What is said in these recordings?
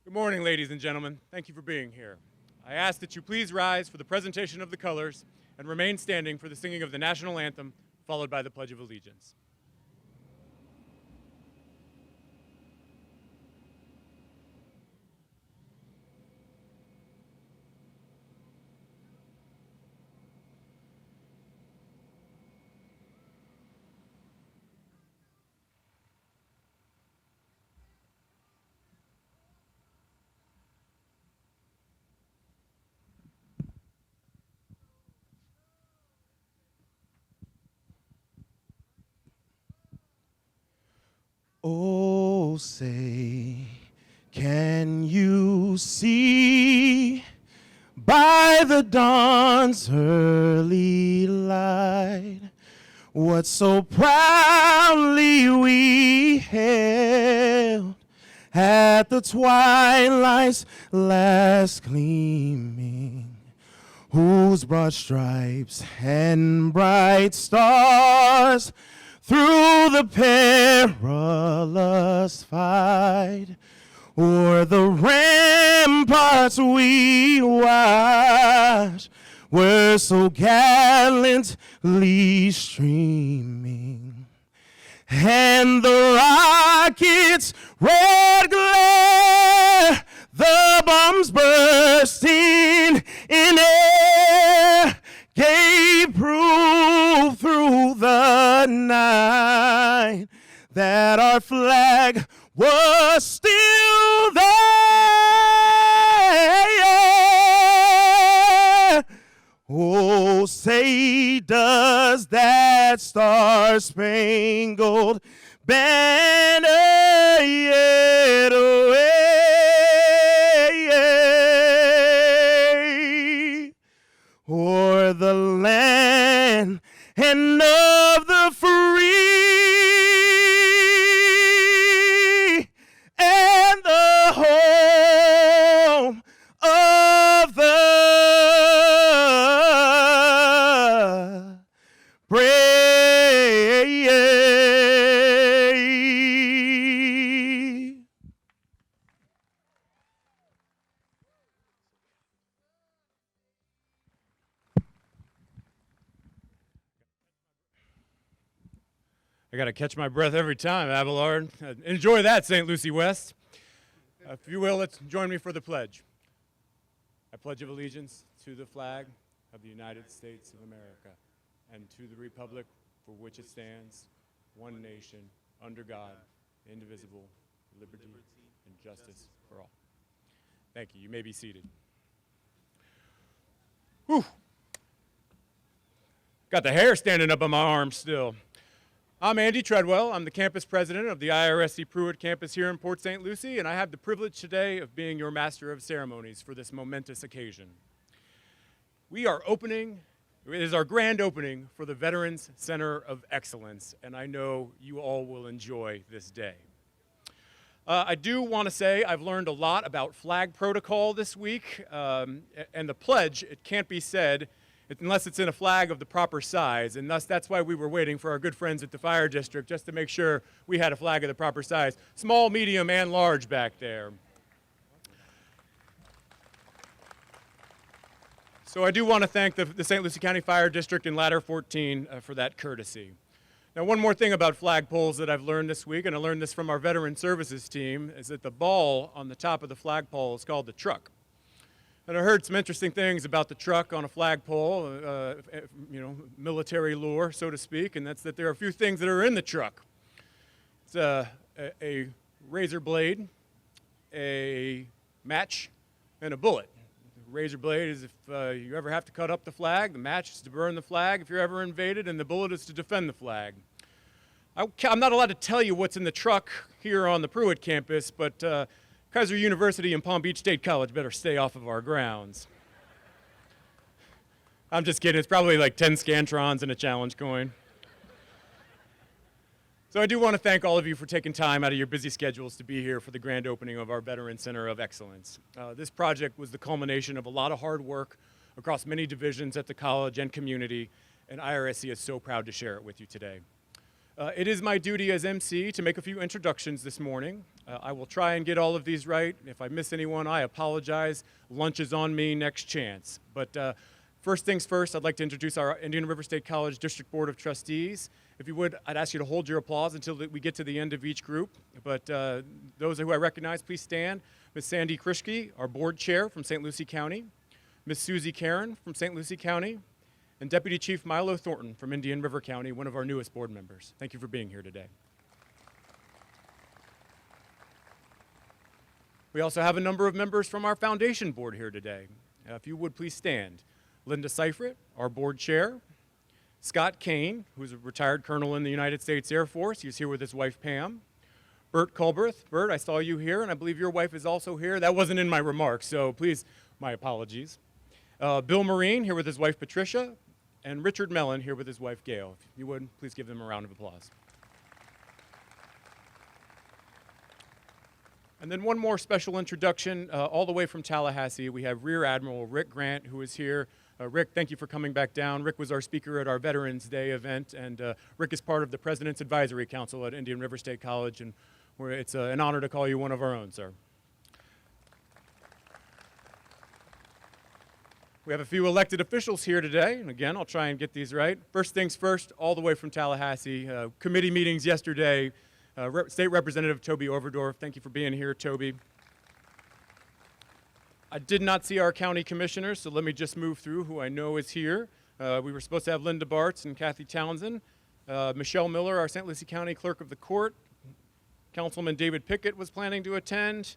Good morning, ladies and gentlemen. Thank you for being here. I ask that you please rise for the presentation of the colors and remain standing for the singing of the national anthem, followed by the Pledge of Allegiance. Oh, say, can you see by the dawn's early light what so proudly we hailed at the twilight's last gleaming, whose broad stripes and bright stars through the perilous fight o'er the ramparts we watched were so gallantly streaming, and the rocket's red glare, the bombs bursting in air, gave proof through the night that our flag was still there. Oh, say, does that star-spangled banner yet wave o'er the land and of the free and the home of the brave? I got to catch my breath every time, Abelard. Enjoy that, St. Lucie West. If you will, let's join me for the pledge. I pledge of allegiance to the flag of the United States of America and to the republic for which it stands, one nation, under God, indivisible, liberty and justice for all. Thank you. You may be seated. Whew. Got the hair standing up on my arms still. I'm Andy Treadwell. I'm the campus president of the IRSC Pruitt campus here in Port St. Lucie, and I have the privilege today of being your master of ceremonies for this momentous occasion. We are opening, it is our grand opening for the Veterans Center of Excellence, and I know you all will enjoy this day. I do want to say I've learned a lot about flag protocol this week, and the pledge, it can't be said unless it's in a flag of the proper size, and thus that's why we were waiting for our good friends at the fire district just to make sure we had a flag of the proper size. Small, medium, and large back there. So I do want to thank the St. Lucie County Fire District and Ladder 14 for that courtesy. Now, one more thing about flagpoles that I've learned this week, and I learned this from our Veteran Services team, is that the ball on the top of the flagpole is called the truck. And I heard some interesting things about the truck on a flagpole, you know, military lore, so to speak, and that's that there are a few things that are in the truck. It's a razor blade, a match, and a bullet. The razor blade is if you ever have to cut up the flag, the match is to burn the flag if you're ever invaded, and the bullet is to defend the flag. I'm not allowed to tell you what's in the truck here on the Pruitt campus, but Kaiser University and Palm Beach State College better stay off of our grounds. I'm just kidding. It's probably like 10 Scantrons and a challenge coin. So I do want to thank all of you for taking time out of your busy schedules to be here for the grand opening of our Veterans Center of Excellence. This project was the culmination of a lot of hard work across many divisions at the college and community, and IRSC is so proud to share it with you today. It is my duty as MC to make a few introductions this morning. I will try and get all of these right. If I miss anyone, I apologize. Lunch is on me, next chance. But first things first, I'd like to introduce our Indian River State College District Board of Trustees. If you would, I'd ask you to hold your applause until we get to the end of each group. But those who I recognize, please stand. Ms. Sandy Krishke, our board chair from St. Lucie County. Ms. Susie Karen from St. Lucie County. And Deputy Chief Milo Thornton from Indian River County, one of our newest board members. Thank you for being here today. We also have a number of members from our foundation board here today. If you would please stand. Linda Seifert, our board chair. Scott Kane, who's a retired colonel in the United States Air Force. He's here with his wife, Pam. Bert Culberth. Bert, I saw you here, and I believe your wife is also here. That wasn't in my remarks, so please, my apologies. Bill Marine, here with his wife, Patricia. And Richard Mellon here with his wife, Gail. If you would, please give them a round of applause. And then one more special introduction, all the way from Tallahassee. We have Rear Admiral Rick Grant, who is here. Rick, thank you for coming back down. Rick was our speaker at our Veterans Day event, and Rick is part of the President's Advisory Council at Indian River State College, and it's an honor to call you one of our own, sir. We have a few elected officials here today, and again, I'll try and get these right. First things first, all the way from Tallahassee. Committee meetings yesterday. State Representative Toby Overdorf, thank you for being here, Toby. I did not see our county commissioners, so let me just move through who I know is here. We were supposed to have Linda Bartz and Kathy Townsend. Michelle Miller, our St. Lucie County Clerk of the Court. Councilman David Pickett was planning to attend.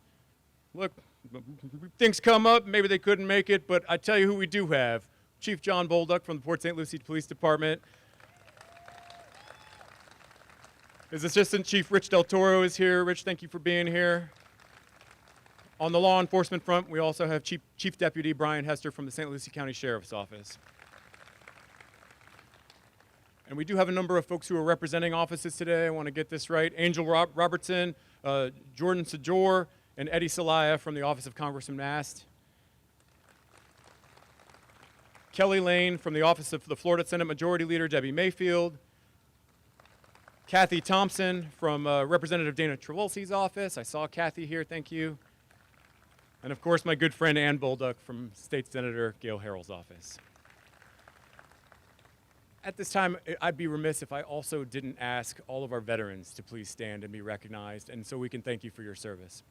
Look, things come up, maybe they couldn't make it, but I tell you who we do have. Chief John Bolduc from the Port St. Lucie Police Department. His Assistant Chief Rich Del Toro is here. Rich, thank you for being here. On the law enforcement front, we also have Chief Deputy Brian Hester from the St. Lucie County Sheriff's Office. And we do have a number of folks who are representing offices today. I want to get this right. Angel Robertson, Jordan Sajor, and Eddie Salaya from the Office of Congressman Mast. Kelly Lane from the Office of the Florida Senate Majority Leader Debbie Mayfield. Kathy Thompson from Representative Dana Travolsi's office. I saw Kathy here, thank you. And of course, my good friend Ann Bolduc from State Senator Gail Harrell's office. At this time, I'd be remiss if I also didn't ask all of our veterans to please stand and be recognized, and so we can thank you for your service.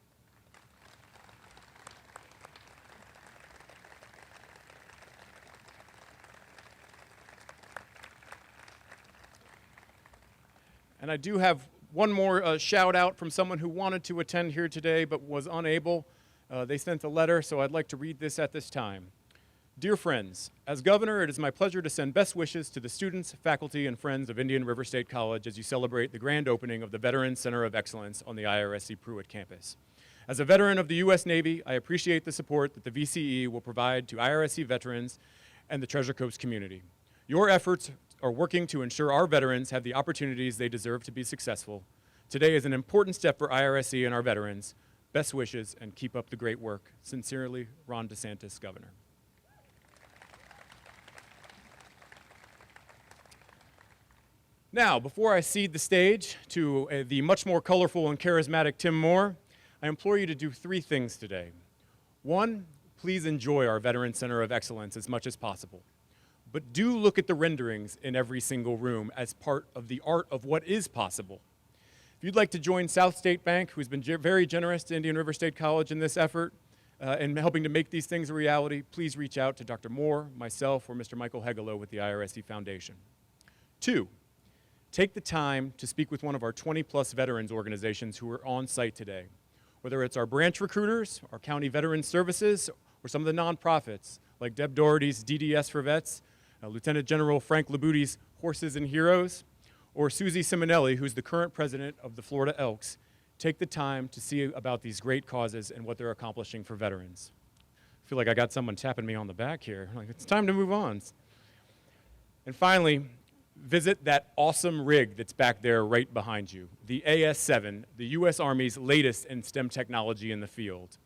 And I do have one more shout out from someone who wanted to attend here today but was unable. They sent a letter, so I'd like to read this at this time. Dear friends, as governor, it is my pleasure to send best wishes to the students, faculty, and friends of Indian River State College as you celebrate the grand opening of the Veterans Center of Excellence on the IRSC Pruitt campus. As a veteran of the U.S. Navy, I appreciate the support that the VCE will provide to IRSC veterans and the Treasure Coast community. Your efforts are working to ensure our veterans have the opportunities they deserve to be successful. Today is an important step for IRSC and our veterans. Best wishes and keep up the great work. Sincerely, Ron DeSantis, Governor. Now, before I cede the stage to the much more colorful and charismatic Tim Moore, I implore you to do three things today. One, please enjoy our Veterans Center of Excellence as much as possible. But do look at the renderings in every single room as part of the art of what is possible. If you'd like to join SouthState Bank, who's been very generous to Indian River State College in this effort, in helping to make these things a reality, please reach out to Dr. Moore, myself, or Mr. Michael Hegelo with the IRSC Foundation. Two, take the time to speak with one of our 20-plus veterans organizations who are on site today. Whether it's our branch recruiters, our county veterans services, or some of the nonprofits, like Deb Doherty's DDS for Vets, Lieutenant General Frank Labuti's Horses and Heroes, or Susie Simonelli, who's the current president of the Florida Elks, take the time to see about these great causes and what they're accomplishing for veterans. I feel like I got someone tapping me on the back here. Like, it's time to move on. And finally, visit that awesome rig that's back there right behind you, the AS-7, the U.S. Army's latest in STEM technology in the field.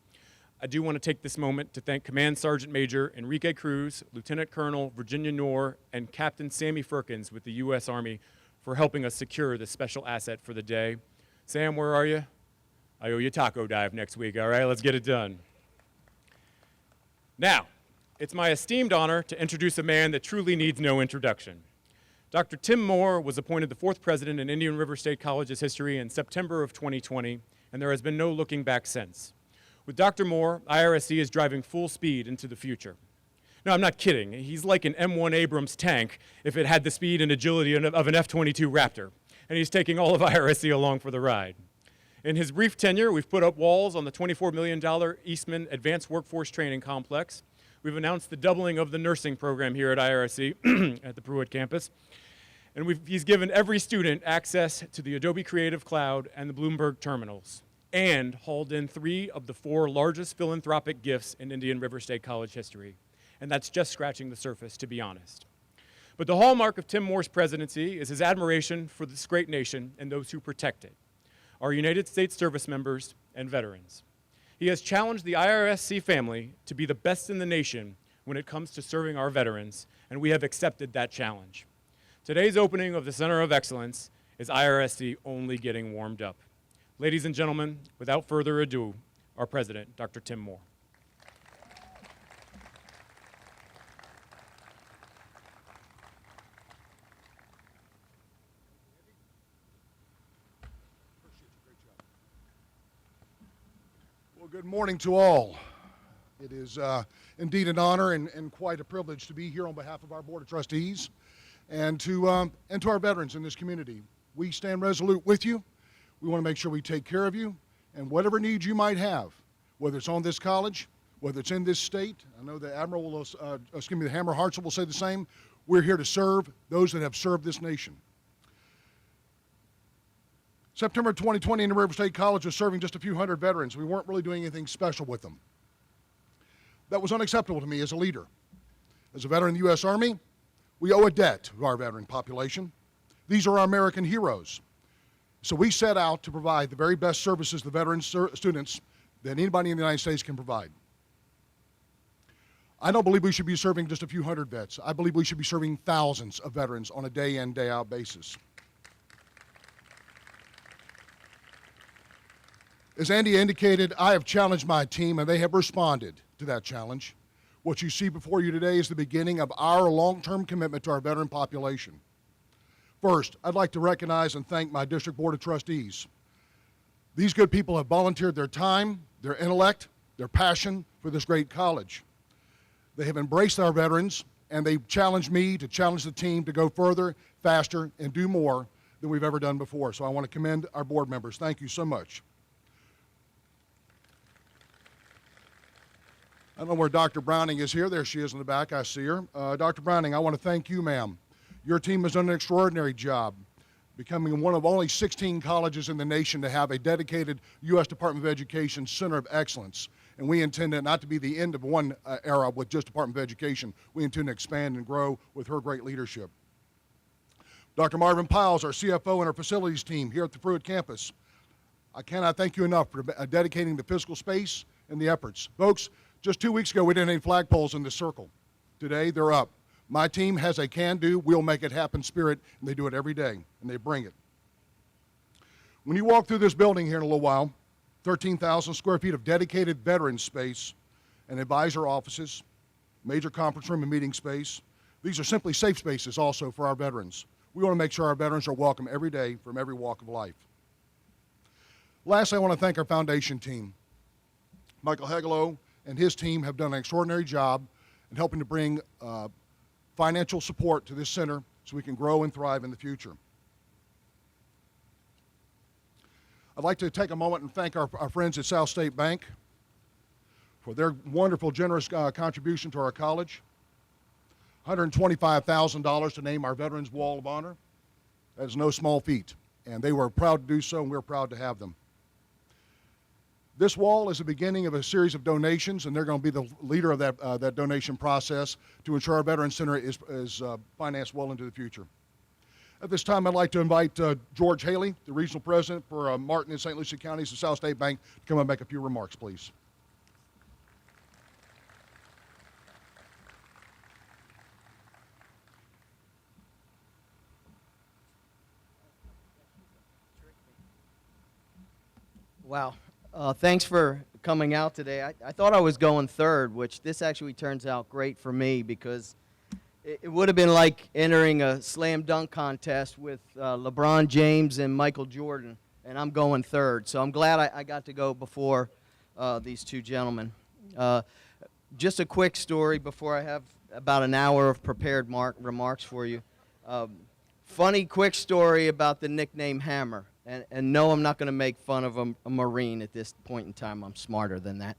I do want to take this moment to thank Command Sergeant Major Enrique Cruz, Lieutenant Colonel Virginia Knorr, and Captain Sammy Firkins with the U.S. Army for helping us secure this special asset for the day. Sam, where are you? I owe you taco dive next week, all right? Let's get it done. Now, it's my esteemed honor to introduce a man that truly needs no introduction. Dr. Tim Moore was appointed the fourth president in Indian River State College's history in September of 2020, and there has been no looking back since. With Dr. Moore, IRSC is driving full speed into the future. No, I'm not kidding. He's like an M1 Abrams tank if it had the speed and agility of an F-22 Raptor, and he's taking all of IRSC along for the ride. In his brief tenure, we've put up walls on the $24 million Eastman Advanced Workforce Training Complex. We've announced the doubling of the nursing program here at IRSC at the Pruitt campus. And he's given every student access to the Adobe Creative Cloud and the Bloomberg terminals, and hauled in 3 of the 4 largest philanthropic gifts in Indian River State College history. And that's just scratching the surface, to be honest. But the hallmark of Tim Moore's presidency is his admiration for this great nation and those who protect it, our United States service members and veterans. He has challenged the IRSC family to be the best in the nation when it comes to serving our veterans, and we have accepted that challenge. Today's opening of the Center of Excellence is IRSC only getting warmed up. Ladies and gentlemen, without further ado, our president, Dr. Tim Moore. Well, good morning to all. It is indeed an honor and quite a privilege to be here on behalf of our Board of Trustees and to our veterans in this community. We stand resolute with you. We want to make sure we take care of you, and whatever needs you might have, whether it's on this college, whether it's in this state. I know the Admiral will, the Hammer Hartsell will say the same. We're here to serve those that have served this nation. September 2020, Indian River State College was serving just a few hundred veterans. We weren't really doing anything special with them. That was unacceptable to me as a leader. As a veteran of the U.S. Army, we owe a debt to our veteran population. These are our American heroes. So we set out to provide the very best services to veteran students that anybody in the United States can provide. I don't believe we should be serving just a few hundred vets. I believe we should be serving thousands of veterans on a day-in, day-out basis. As Andy indicated, I have challenged my team, and they have responded to that challenge. What you see before you today is the beginning of our long-term commitment to our veteran population. First, I'd like to recognize and thank my District Board of Trustees. These good people have volunteered their time, their intellect, their passion for this great college. They have embraced our veterans, and they've challenged me to challenge the team to go further, faster, and do more than we've ever done before. So I want to commend our board members. Thank you so much. I don't know where Dr. Browning is here. There she is in the back. I see her. Dr. Browning, I want to thank you, ma'am. Your team has done an extraordinary job, becoming one of only 16 colleges in the nation to have a dedicated U.S. Department of Education Center of Excellence. And we intend it not to be the end of one era with just Department of Education. We intend to expand and grow with her great leadership. Dr. Marvin Piles, our CFO, and our facilities team here at the Pruitt campus. I cannot thank you enough for dedicating the physical space and the efforts. Folks, just 2 weeks ago, we didn't have any flagpoles in this circle. Today, they're up. My team has a can-do, we'll make it happen spirit, and they do it every day, and they bring it. When you walk through this building here in a little while, 13,000 square feet of dedicated veteran space and advisor offices, major conference room and meeting space. These are simply safe spaces also for our veterans. We want to make sure our veterans are welcome every day from every walk of life. Lastly, I want to thank our foundation team. Michael Hegelow and his team have done an extraordinary job in helping to bring financial support to this center so we can grow and thrive in the future. I'd like to take a moment and thank our friends at SouthState Bank for their wonderful, generous contribution to our college. $125,000 to name our Veterans Wall of Honor. That is no small feat, and they were proud to do so, and we're proud to have them. This wall is the beginning of a series of donations, and they're going to be the leader of that donation process to ensure our Veterans Center is financed well into the future. At this time, I'd like to invite George Haley, the regional president for Martin and St. Lucie Counties of SouthState Bank, to come and make a few remarks, please. Wow. Thanks for coming out today. I thought I was going third, which this actually turns out great for me because it would have been like entering a slam dunk contest with LeBron James and Michael Jordan, and I'm going third. So I'm glad I got to go before these two gentlemen. Just a quick story before I have about an hour of prepared remarks for you. Funny quick story about the nickname Hammer. And no, I'm not going to make fun of a Marine at this point in time. I'm smarter than that.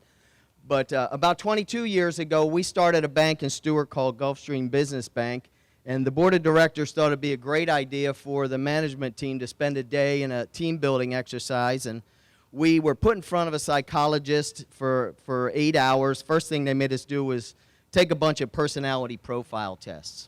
But about 22 years ago, we started a bank in Stewart called Gulfstream Business Bank. And the board of directors thought it would be a great idea for the management team to spend a day in a team building exercise. And we were put in front of a psychologist for 8 hours. First thing they made us do was take a bunch of personality profile tests.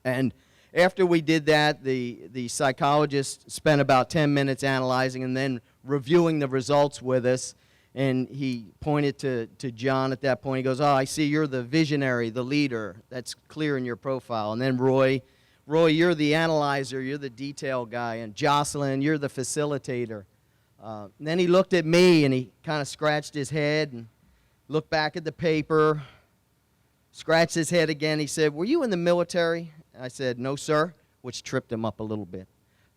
And after we did that, the psychologist spent about 10 minutes analyzing and then reviewing the results with us. And he pointed to John at that point. He goes, "Oh, I see you're the visionary, the leader. That's clear in your profile." And then Roy, you're the analyzer, you're the detail guy. And Jocelyn, you're the facilitator. And then he looked at me and he kind of scratched his head and looked back at the paper, scratched his head again. He said, "Were you in the military?" I said, "No, sir," which tripped him up a little bit.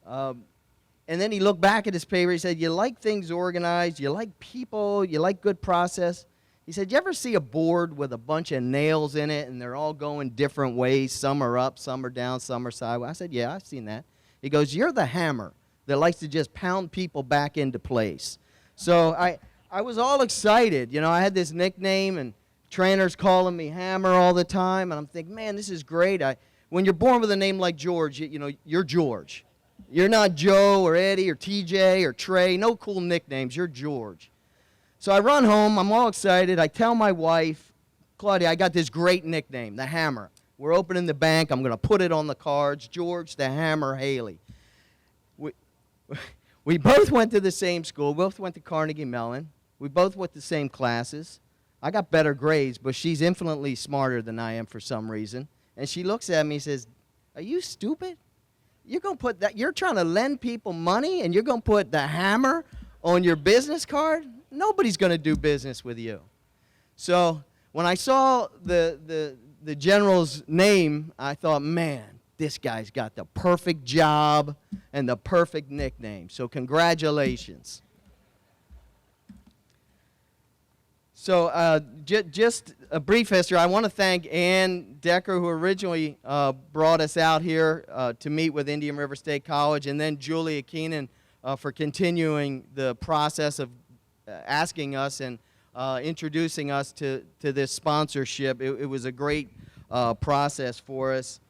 And then he looked back at his paper. He said, "You like things organized, you like people, you like good process." He said, "You ever see a board with a bunch of nails in it and they're all going different ways? Some are up, some are down, some are sideways." I said, "Yeah, I've seen that." He goes, "You're the hammer that likes to just pound people back into place." So I was all excited. You know, I had this nickname and trainers calling me Hammer all the time. And I'm thinking, man, this is great. When you're born with a name like George, you know, you're George. You're not Joe or Eddie or TJ or Trey. No cool nicknames. You're George. So I run home. I'm all excited. I tell my wife, "Claudia, I got this great nickname, the Hammer. We're opening the bank. I'm going to put it on the cards. George the Hammer Haley." We both went to the same school. We both went to Carnegie Mellon. We both went to the same classes. I got better grades, but she's infinitely smarter than I am for some reason. And she looks at me and says, "Are you stupid? You're going to put that, you're trying to lend people money and you're going to put the Hammer on your business card? Nobody's going to do business with you." So when I saw the general's name, I thought, man, this guy's got the perfect job and the perfect nickname. So congratulations. So just a brief history. I want to thank Ann Decker, who originally brought us out here to meet with Indian River State College, and then Julia Keenan for continuing the process of asking us and introducing us to this sponsorship. It was a great process for us.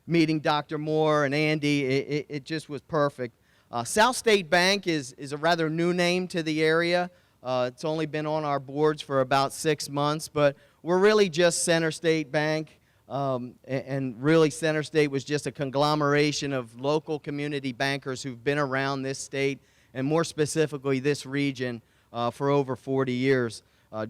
Meeting Dr. Moore and Andy, it just was perfect. SouthState Bank is a rather new name to the area. It's only been on our boards for about 6 months, but we're really just Center State Bank, and really Center State was just a conglomeration of local community bankers who've been around this state, and more specifically this region, for over 40 years.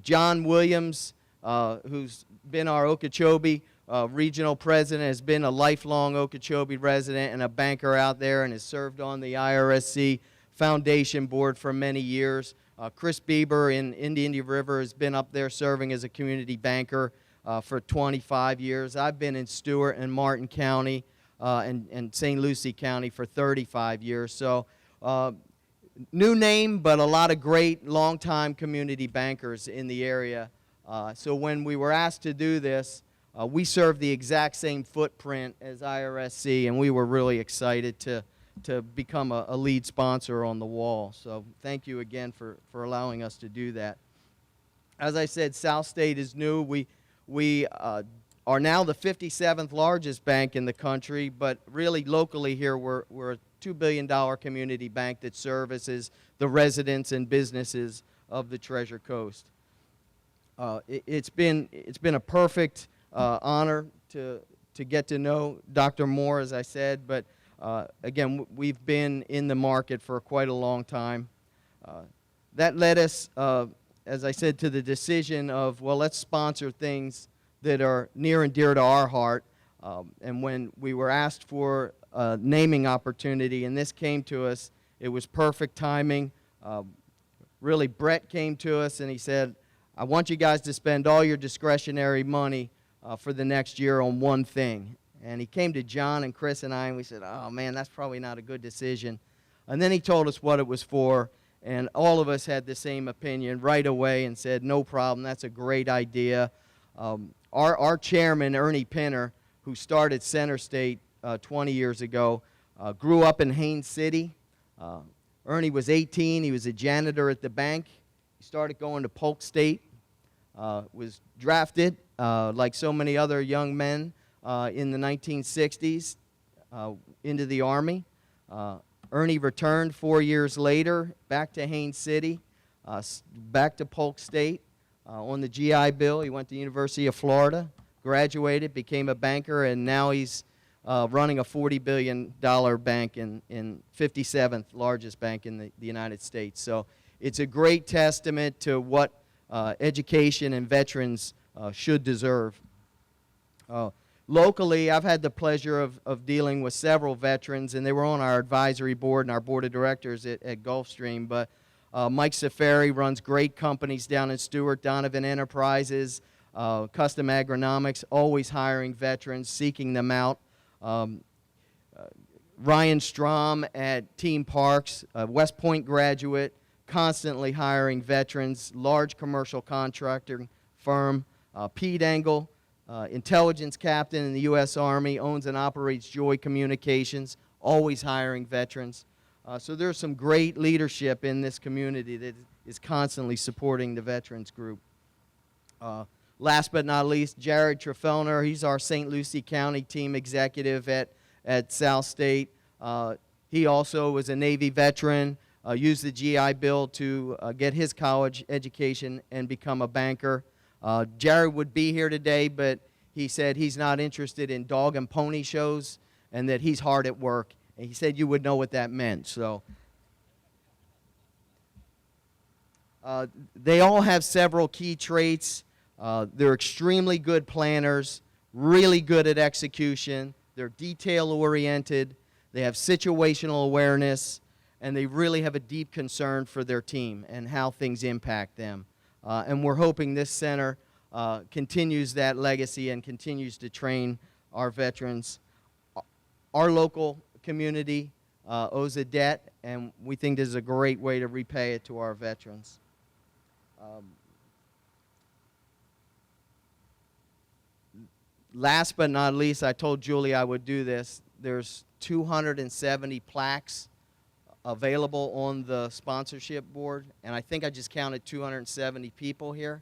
John Williams, who's been our Okeechobee regional president, has been a lifelong Okeechobee resident and a banker out there and has served on the IRSC Foundation Board for many years. Chris Bieber in Indian River has been up there serving as a community banker for 25 years. I've been in Stewart and Martin County and St. Lucie County for 35 years. So new name, but a lot of great longtime community bankers in the area. So when we were asked to do this, we serve the exact same footprint as IRSC, and we were really excited to become a lead sponsor on the wall. So thank you again for allowing us to do that. As I said, SouthState is new. We are now the 57th largest bank in the country, but really locally here we're a $2 billion community bank that services the residents and businesses of the Treasure Coast. It's been a perfect honor to get to know Dr. Moore, as I said, but again, we've been in the market for quite a long time. That led us, as I said, to the decision of, well, let's sponsor things that are near and dear to our heart. And when we were asked for a naming opportunity, and this came to us, it was perfect timing. Really, Brett came to us and he said, I want you guys to spend all your discretionary money for the next year on one thing. And he came to John and Chris and I, and we said, oh, man, that's probably not a good decision. And then he told us what it was for, and all of us had the same opinion right away and said, no problem, that's a great idea. Our chairman, Ernie Pinner, who started SouthState 20 years ago, grew up in Haines City. Ernie was 18. He was a janitor at the bank. He started going to Polk State, was drafted, like so many other young men in the 1960s, into the Army. Ernie returned 4 years later back to Haines City, back to Polk State on the GI Bill. He went to the University of Florida, graduated, became a banker, and now he's running a $40 billion bank in 57th largest bank in the United States. So it's a great testament to what education and veterans should deserve. Locally, I've had the pleasure of dealing with several veterans, and they were on our advisory board and our board of directors at Gulfstream. But Mike Safari runs great companies down in Stewart, Donovan Enterprises, Custom Agronomics, always hiring veterans, seeking them out. Ryan Strom at Team Parks, a West Point graduate, constantly hiring veterans, large commercial contracting firm. Pete Engel, intelligence captain in the U.S. Army, owns and operates Joy Communications, always hiring veterans. So there's some great leadership in this community that is constantly supporting the veterans group. Last but not least, Jared Trefellner, he's our St. Lucie County team executive at SouthState. He also was a Navy veteran, used the GI Bill to get his college education and become a banker. Jared would be here today, but he said he's not interested in dog and pony shows and that he's hard at work. And he said you would know what that meant. So they all have several key traits. They're extremely good planners, really good at execution. They're detail-oriented. They have situational awareness, and they really have a deep concern for their team and how things impact them. And we're hoping this center continues that legacy and continues to train our veterans. Our local community owes a debt, and we think this is a great way to repay it to our veterans. Last but not least, I told Julie I would do this. There's 270 plaques available on the sponsorship board, and I think I just counted 270 people here.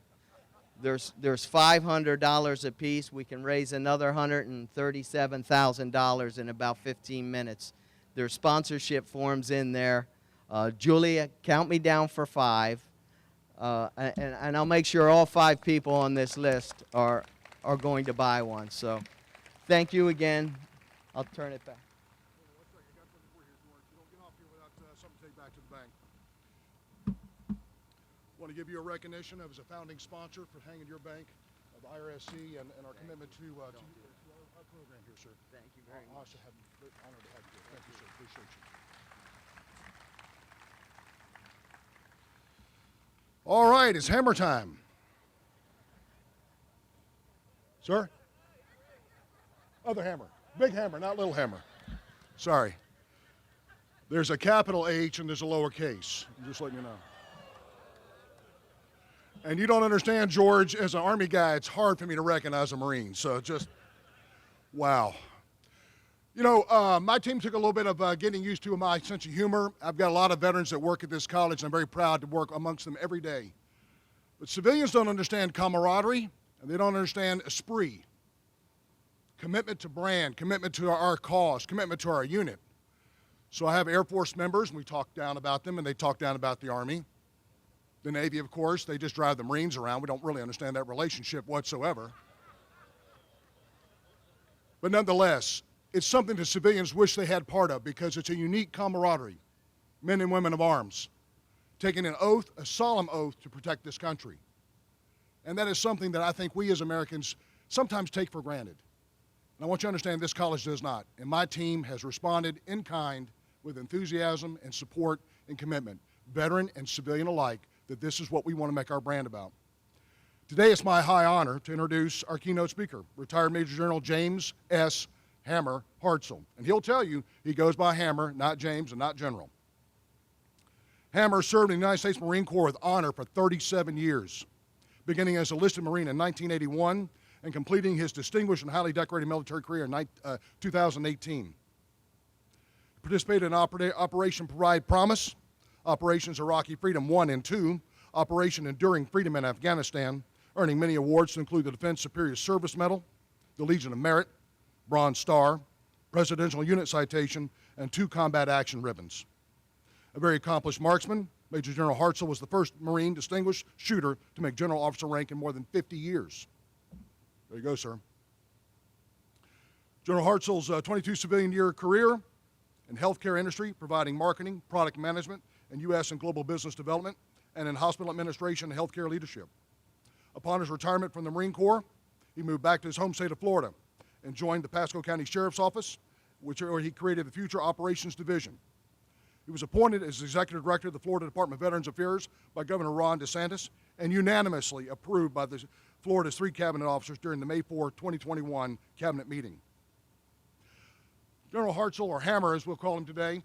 There's $500 a piece. We can raise another $137,000 in about 15 minutes. There's sponsorship forms in there. Julia, count me down for 5, and I'll make sure all 5 people on this list are going to buy one. So thank you again. I'll turn it back. I want to give you a recognition as a founding sponsor for hanging your bank of IRSC and our commitment to our program here, sir. Thank you very much. Honored to have you here. Thank you, sir. Appreciate you. All right, it's hammer time. Sir? Other hammer. Big hammer, not little hammer. Sorry. There's a capital H and there's a lowercase. Just letting you know. And you don't understand, George, as an Army guy, it's hard for me to recognize a Marine. So just, wow. You know, my team took a little bit of getting used to my sense of humor. I've got a lot of veterans that work at this college, and I'm very proud to work amongst them every day. But civilians don't understand camaraderie, and they don't understand esprit. Commitment to brand, commitment to our cause, commitment to our unit. So I have Air Force members, and we talk down about them, and they talk down about the Army. The Navy, of course, they just drive the Marines around. We don't really understand that relationship whatsoever. But nonetheless, it's something that civilians wish they had part of because it's a unique camaraderie, men and women of arms, taking an oath, a solemn oath to protect this country. And that is something that I think we as Americans sometimes take for granted. And I want you to understand this college does not. And my team has responded in kind with enthusiasm and support and commitment. veteran and civilian alike, that this is what we want to make our brand about. Today, it's my high honor to introduce our keynote speaker, retired Major General James S. Hammer Hartsell. And he'll tell you he goes by Hammer, not James, and not General. Hammer served in the United States Marine Corps with honor for 37 years, beginning as a enlisted Marine in 1981 and completing his distinguished and highly decorated military career in 2018. He participated in Operation Provide Promise, Operations Iraqi Freedom 1 and 2, Operation Enduring Freedom in Afghanistan, earning many awards to include the Defense Superior Service Medal, the Legion of Merit, Bronze Star, Presidential Unit Citation, and 2 Combat Action Ribbons. A very accomplished marksman, Major General Hartsell was the first Marine distinguished shooter to make general officer rank in more than 50 years. There you go, sir. General Hartsell's 22 civilian year career in healthcare industry, providing marketing, product management, and U.S. and global business development, and in hospital administration and healthcare leadership. Upon his retirement from the Marine Corps, he moved back to his home state of Florida and joined the Pasco County Sheriff's Office, where he created the Future Operations Division. He was appointed as Executive Director of the Florida Department of Veterans Affairs by Governor Ron DeSantis and unanimously approved by Florida's 3 cabinet officers during the May 4, 2021 cabinet meeting. General Hartsell, or Hammer as we'll call him today,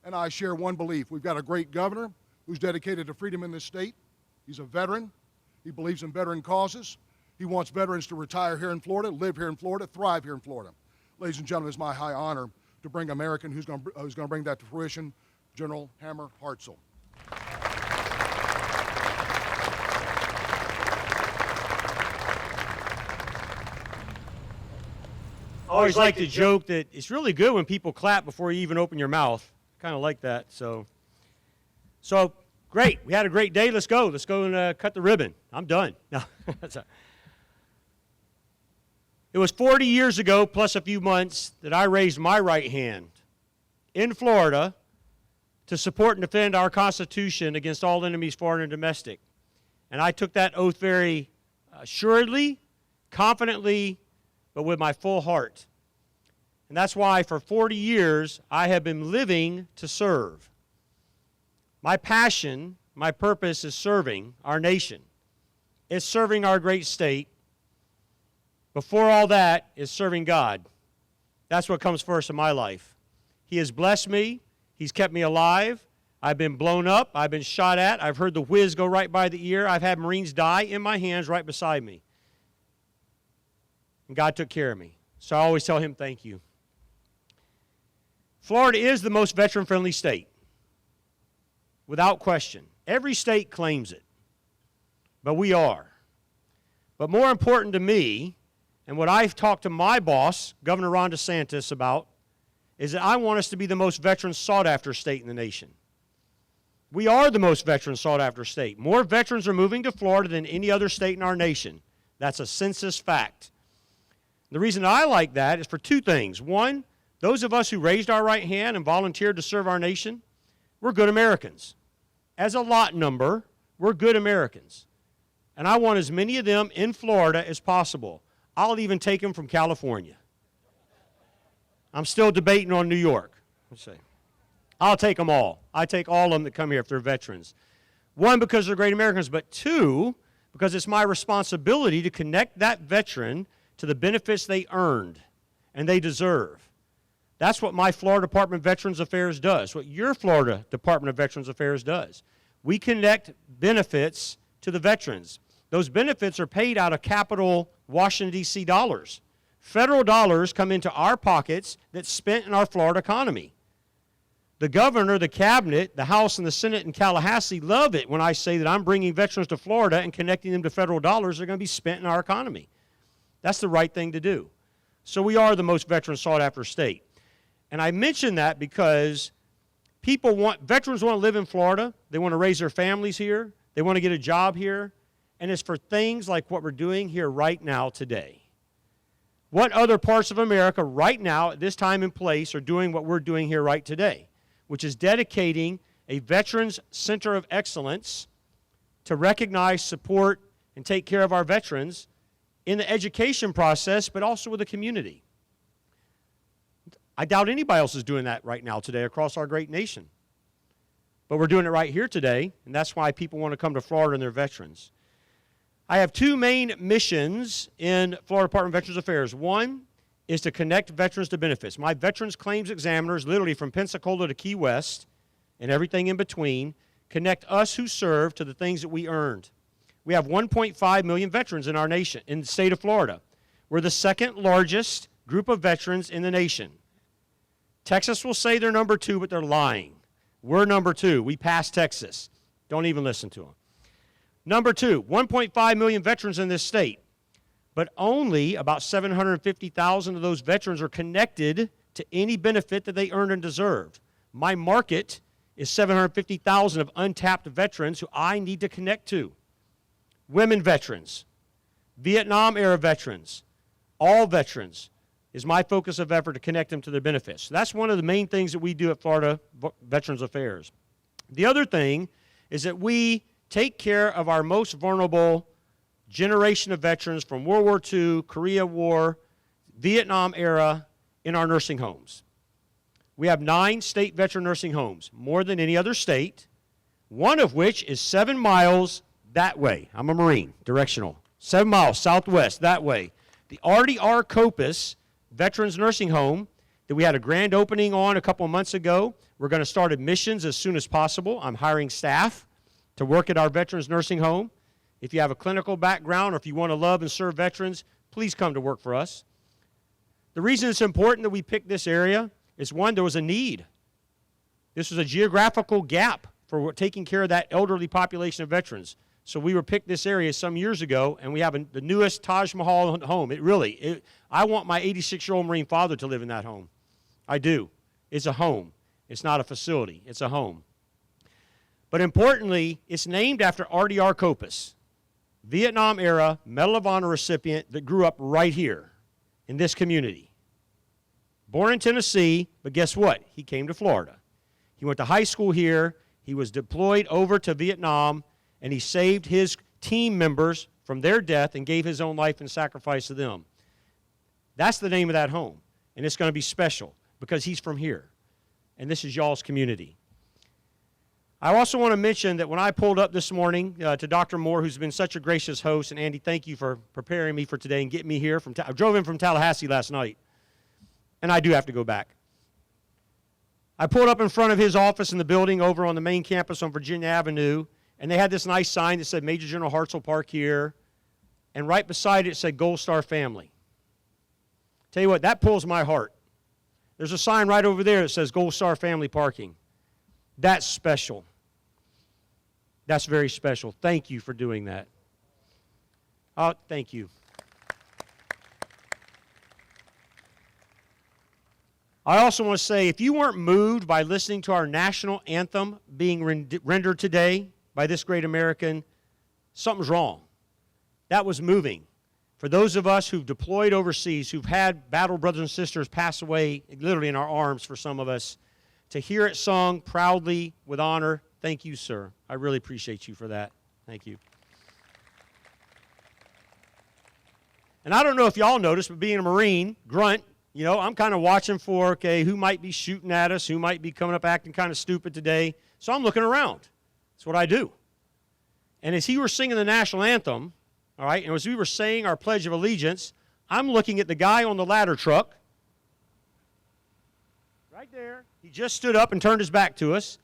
and I share one belief. We've got a great governor who's dedicated to freedom in this state. He's a veteran. He believes in veteran causes. He wants veterans to retire here in Florida, live here in Florida, thrive here in Florida. Ladies and gentlemen, it's my high honor to bring American who's going to bring that to fruition, General Hammer Hartsell. I always like to joke that it's really good when people clap before you even open your mouth. Kind of like that. So great. We had a great day. Let's go. Let's go and cut the ribbon. I'm done. No, It was 40 years ago, plus a few months, that I raised my right hand in Florida to support and defend our Constitution against all enemies, foreign and domestic. And I took that oath very assuredly, confidently, but with my full heart. And that's why for 40 years I have been living to serve. My passion, my purpose is serving our nation. It's serving our great state. Before all that is serving God. That's what comes first in my life. He has blessed me. He's kept me alive. I've been blown up. I've been shot at. I've heard the whiz go right by the ear. I've had Marines die in my hands right beside me. And God took care of me. So I always tell him thank you. Florida is the most veteran-friendly state, without question. Every state claims it, but we are. But more important to me, and what I've talked to my boss, Governor Ron DeSantis, about, is that I want us to be the most veteran-sought-after state in the nation. We are the most veteran-sought-after state. More veterans are moving to Florida than any other state in our nation. That's a census fact. The reason I like that is for 2 things. One, those of us who raised our right hand and volunteered to serve our nation, we're good Americans. As a lot number, we're good Americans. And I want as many of them in Florida as possible. I'll even take them from California. I'm still debating on New York. Let's see. I'll take them all. I take all of them that come here if they're veterans. 1, because they're great Americans, but 2, because it's my responsibility to connect that veteran to the benefits they earned and they deserve. That's what my Florida Department of Veterans Affairs does, what your Florida Department of Veterans Affairs does. We connect benefits to the veterans. Those benefits are paid out of capital Washington, D.C. dollars. Federal dollars come into our pockets that's spent in our Florida economy. The governor, the cabinet, the House, and the Senate in Tallahassee love it when I say that I'm bringing veterans to Florida and connecting them to federal dollars that are going to be spent in our economy. That's the right thing to do. So we are the most veteran-sought-after state. And I mention that because veterans want to live in Florida. They want to raise their families here. They want to get a job here. And it's for things like what we're doing here right now today. What other parts of America right now at this time and place are doing what we're doing here right today, which is dedicating a Veterans Center of Excellence to recognize, support, and take care of our veterans in the education process, but also with the community. I doubt anybody else is doing that right now today across our great nation. but we're doing it right here today, and that's why people want to come to Florida and their veterans. I have two main missions in Florida Department of Veterans Affairs. One is to connect veterans to benefits. My veterans claims examiners, literally from Pensacola to Key West and everything in between, connect us who serve to the things that we earned. We have 1.5 million veterans in our nation, in the state of Florida. We're the second largest group of veterans in the nation. Texas will say they're number 2, but they're lying. We're number 2. We passed Texas. Don't even listen to them. Number 2, 1.5 million veterans in this state, but only about 750,000 of those veterans are connected to any benefit that they earned and deserved. My market is 750,000 of untapped veterans who I need to connect to. Women veterans, Vietnam-era veterans, all veterans is my focus of effort to connect them to their benefits. So that's one of the main things that we do at Florida Veterans Affairs. The other thing is that we take care of our most vulnerable generation of veterans from World War II, Korea War, Vietnam era in our nursing homes. We have 9 state veteran nursing homes, more than any other state, one of which is 7 miles that way. I'm a Marine, directional. 7 miles southwest that way. The RDR Copus Veterans Nursing Home that we had a grand opening on a couple of months ago. We're going to start admissions as soon as possible. I'm hiring staff to work at our Veterans Nursing Home. If you have a clinical background or if you want to love and serve veterans, please come to work for us. The reason it's important that we pick this area is, one, there was a need. This was a geographical gap for taking care of that elderly population of veterans. So we were picked this area some years ago, and we have the newest Taj Mahal home. I want my 86-year-old Marine father to live in that home. I do. It's a home. It's not a facility. It's a home. But importantly, it's named after RDR Copus, Vietnam-era Medal of Honor recipient that grew up right here in this community. Born in Tennessee, but guess what? He came to Florida. He went to high school here. He was deployed over to Vietnam, and he saved his team members from their death and gave his own life in sacrifice to them. That's the name of that home, and it's going to be special because he's from here, and this is y'all's community. I also want to mention that when I pulled up this morning to Dr. Moore, who's been such a gracious host, and Andy, thank you for preparing me for today and getting me here. I drove in from Tallahassee last night, and I do have to go back. I pulled up in front of his office in the building over on the main campus on Virginia Avenue, and they had this nice sign that said Major General Hartsell Park here, and right beside it said Gold Star Family. Tell you what, that pulls my heart. There's a sign right over there that says Gold Star Family Parking. That's special. That's very special. Thank you for doing that. Oh, thank you. I also want to say, if you weren't moved by listening to our national anthem being rendered today by this great American, something's wrong. That was moving. For those of us who've deployed overseas, who've had battle brothers and sisters pass away literally in our arms for some of us, to hear it sung proudly with honor, thank you, sir. I really appreciate you for that. Thank you. And I don't know if y'all noticed, but being a Marine, grunt, you know, I'm kind of watching for, okay, who might be shooting at us, who might be coming up acting kind of stupid today. So I'm looking around. That's what I do. And as he was singing the national anthem, all right, and as we were saying our Pledge of Allegiance, I'm looking at the guy on the ladder truck. Right there. He just stood up and turned his back to us.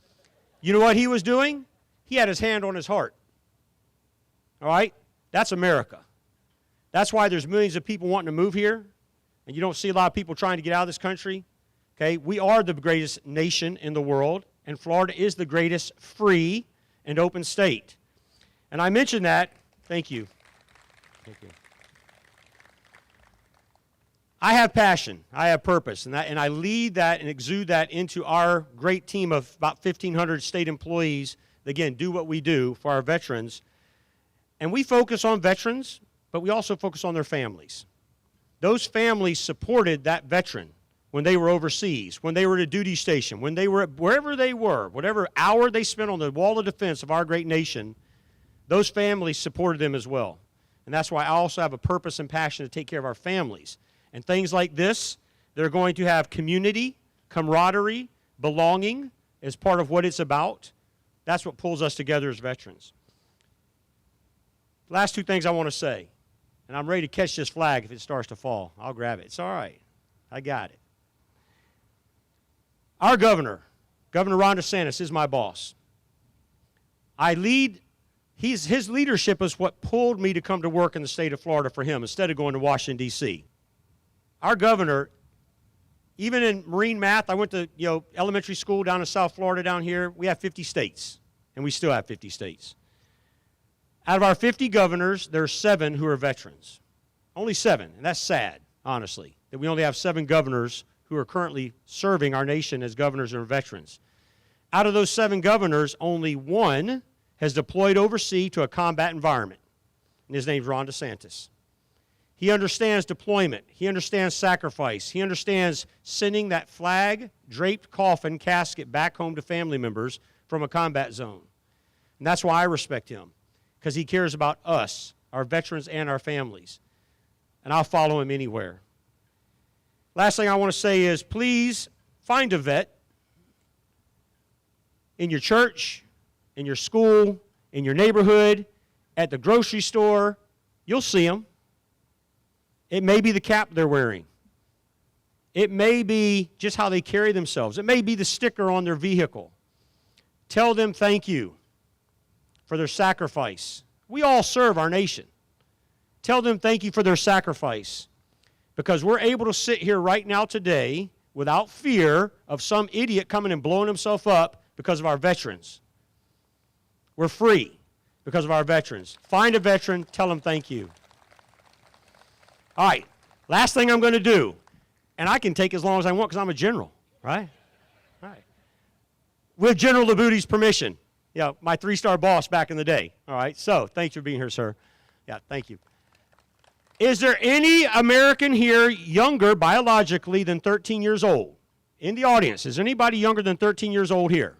You know what he was doing? He had his hand on his heart. All right? That's America. That's why there's millions of people wanting to move here, and you don't see a lot of people trying to get out of this country. Okay? We are the greatest nation in the world, and Florida is the greatest free and open state. And I mentioned that. Thank you. Thank you. I have passion, I have purpose, and I lead that and exude that into our great team of about 1,500 state employees that, again, do what we do for our veterans. And we focus on veterans, but we also focus on their families. Those families supported that veteran when they were overseas, when they were at a duty station, when they were wherever they were, whatever hour they spent on the wall of defense of our great nation, those families supported them as well. And that's why I also have a purpose and passion to take care of our families. And things like this, they're going to have community, camaraderie, belonging as part of what it's about. That's what pulls us together as veterans. Last two things I want to say, and I'm ready to catch this flag if it starts to fall. I'll grab it. It's all right. I got it. Our governor, Governor Ron DeSantis, is my boss. His leadership is what pulled me to come to work in the state of Florida for him instead of going to Washington, D.C. Our governor, even in Marine math, I went to elementary school down in South Florida down here. We have 50 states, and we still have 50 states. Out of our 50 governors, there are 7 who are veterans. Only 7, and that's sad, honestly, that we only have 7 governors who are currently serving our nation as governors and veterans. Out of those 7 governors, only 1 has deployed overseas to a combat environment, and his name's Ron DeSantis. He understands deployment. He understands sacrifice. He understands sending that flag-draped coffin casket back home to family members from a combat zone. And that's why I respect him, because he cares about us, our veterans, and our families. And I'll follow him anywhere. Last thing I want to say is, please find a vet in your church, in your school, in your neighborhood, at the grocery store. You'll see them. It may be the cap they're wearing. It may be just how they carry themselves. It may be the sticker on their vehicle. Tell them thank you for their sacrifice. We all serve our nation. Tell them thank you for their sacrifice, because we're able to sit here right now today without fear of some idiot coming and blowing himself up because of our veterans. We're free because of our veterans. Find a veteran, tell them thank you. All right, last thing I'm going to do, and I can take as long as I want because I'm a general, right? All right. With General Labuti's permission, my 3-star boss back in the day, all right? So thanks for being here, sir. Yeah, thank you. Is there any American here younger biologically than 13 years old? In the audience, is anybody younger than 13 years old here?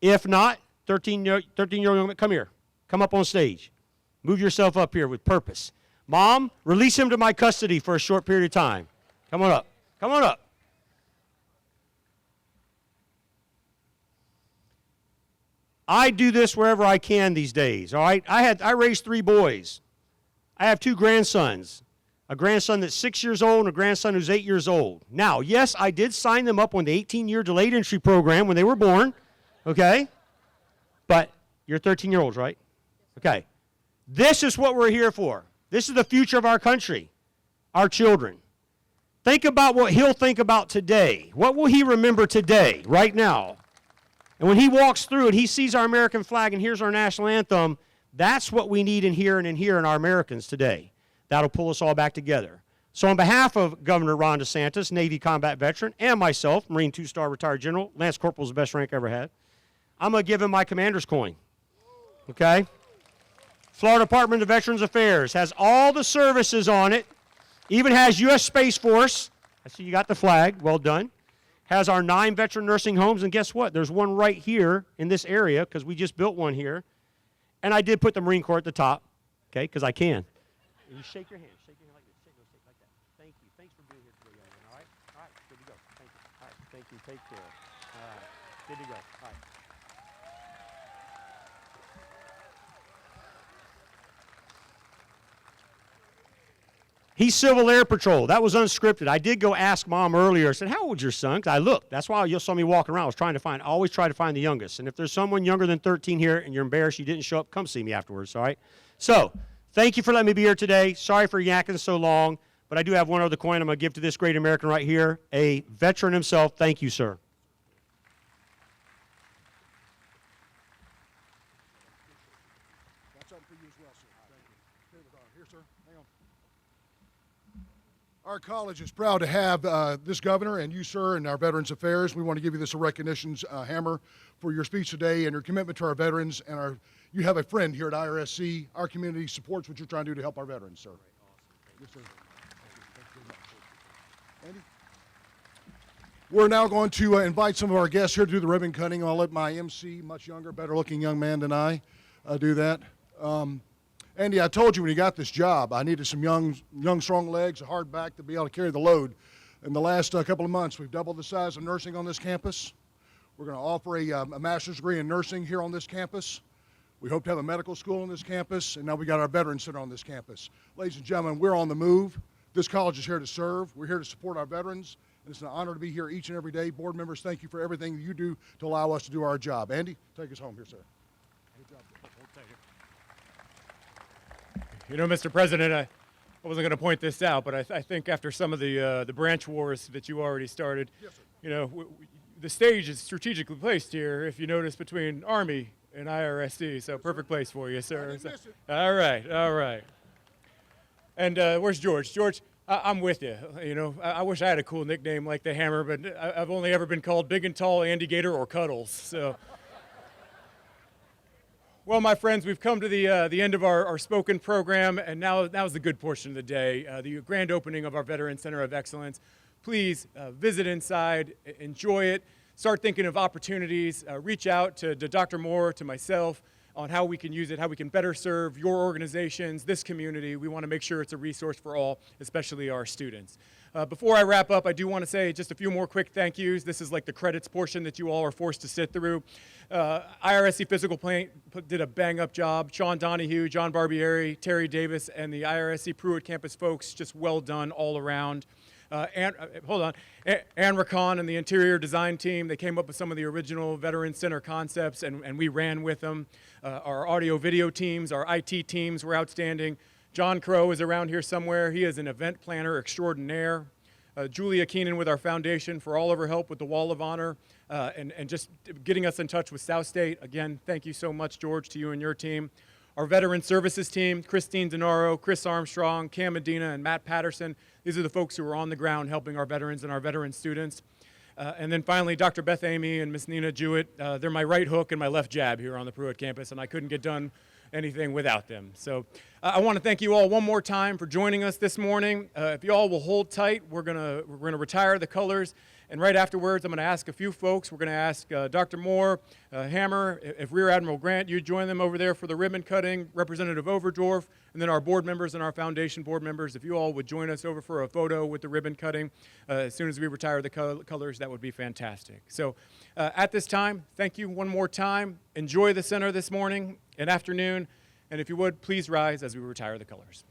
If not, 13-year-old, come here. Come up on stage. Move yourself up here with purpose. Mom, release him to my custody for a short period of time. Come on up. Come on up. I do this wherever I can these days, all right? I raised 3 boys. I have 2 grandsons, a grandson that's 6 years old and a grandson who's 8 years old. Now, yes, I did sign them up on the 18-year delayed entry program when they were born, okay? But you're 13-year-olds, right? Okay. This is what we're here for. This is the future of our country, our children. Think about what he'll think about today. What will he remember today, right now? And when he walks through and he sees our American flag and hears our national anthem, that's what we need in here and in here in our Americans today. That'll pull us all back together. So on behalf of Governor Ron DeSantis, Navy combat veteran, and myself, Marine 2-star retired general, Lance Corporal's the best rank I ever had, I'm going to give him my commander's coin, okay? Florida Department of Veterans Affairs has all the services on it, even has U.S. Space Force. I see you got the flag, well done. Has our 9 veteran nursing homes, and guess what? There's one right here in this area because we just built one here. And I did put the Marine Corps at the top, okay, because I can. You shake your hand. Shake your hand like this. Shake like that. Thank you. Thanks for being here today, young man. All right? All right. Good to go. Thank you. All right. Thank you. Take care. All right. Good to go. All right. He's Civil Air Patrol. That was unscripted. I did go ask Mom earlier. I said, how old's your son? Because I looked. That's why you saw me walking around. I always try to find the youngest. And if there's someone younger than 13 here and you're embarrassed you didn't show up, come see me afterwards, all right? So, thank you for letting me be here today. Sorry for yakking so long, but I do have one other coin I'm going to give to this great American right here, a veteran himself. Thank you, sir. That's something for you as well, sir. Thank you. Here, sir. Hang on. Our college is proud to have this governor and you, sir, in our Veterans Affairs. We want to give you this recognition hammer for your speech today and your commitment to our veterans. And you have a friend here at IRSC. Our community supports what you're trying to do to help our veterans, sir. Yes, sir. Andy? We're now going to invite some of our guests here to do the ribbon cutting. I'll let my MC, much younger, better-looking young man than I, do that. Andy, I told you when you got this job, I needed some young, strong legs, a hard back to be able to carry the load. In the last couple of months, we've doubled the size of nursing on this campus. We're going to offer a master's degree in nursing here on this campus. We hope to have a medical school on this campus, and now we got our Veterans Center on this campus. Ladies and gentlemen, we're on the move. This college is here to serve. We're here to support our veterans, and it's an honor to be here each and every day. Board members, thank you for everything you do to allow us to do our job. Andy, take us home here, sir. Good job. You know, Mr. President, I wasn't going to point this out, but I think after some of the branch wars that you already started, Yes, sir. you know, the stage is strategically placed here, if you notice, between Army and IRSC, so perfect place for you, sir. didn't miss it. All right, all right. And where's George? George, I'm with you. You know, I wish I had a cool nickname like the Hammer, but I've only ever been called Big and Tall, Andy Gator, or Cuddles. So, well, my friends, we've come to the end of our spoken program, and now's the good portion of the day, the grand opening of our Veterans Center of Excellence. Please visit inside, enjoy it, start thinking of opportunities, reach out to Dr. Moore, to myself, on how we can use it, how we can better serve your organizations, this community. We want to make sure it's a resource for all, especially our students. Before I wrap up, I do want to say just a few more quick thank yous. This is like the credits portion that you all are forced to sit through. IRSC Physical Plant did a bang-up job. Sean Donahue, John Barbieri, Terry Davis, and the IRSC Pruitt campus folks, just well done all around. Ann Racon and the interior design team, they came up with some of the original Veterans Center concepts, and we ran with them. Our audio video teams, our IT teams were outstanding. John Crow is around here somewhere. He is an event planner extraordinaire. Julia Keenan with our foundation for all of her help with the Wall of Honor and just getting us in touch with SouthState. Again, thank you so much, George, to you and your team. Our Veteran Services team, Christine Denaro, Chris Armstrong, Cam Medina, and Matt Patterson. These are the folks who are on the ground helping our veterans and our veteran students. And then finally, Dr. Beth Amy and Miss Nina Jewett. They're my right hook and my left jab here on the Pruitt campus, and I couldn't get done anything without them. So I want to thank you all one more time for joining us this morning. If you all will hold tight, we're gonna retire the colors. And right afterwards, I'm going to ask a few folks. We're going to ask Dr. Moore, Hammer, if Rear Admiral Grant, you join them over there for the ribbon cutting, Representative Overdorf, and then our board members and our foundation board members. If you all would join us over for a photo with the ribbon cutting as soon as we retire the colors, that would be fantastic. So at this time, thank you one more time. Enjoy the center this morning and afternoon. And if you would, please rise as we retire the colors.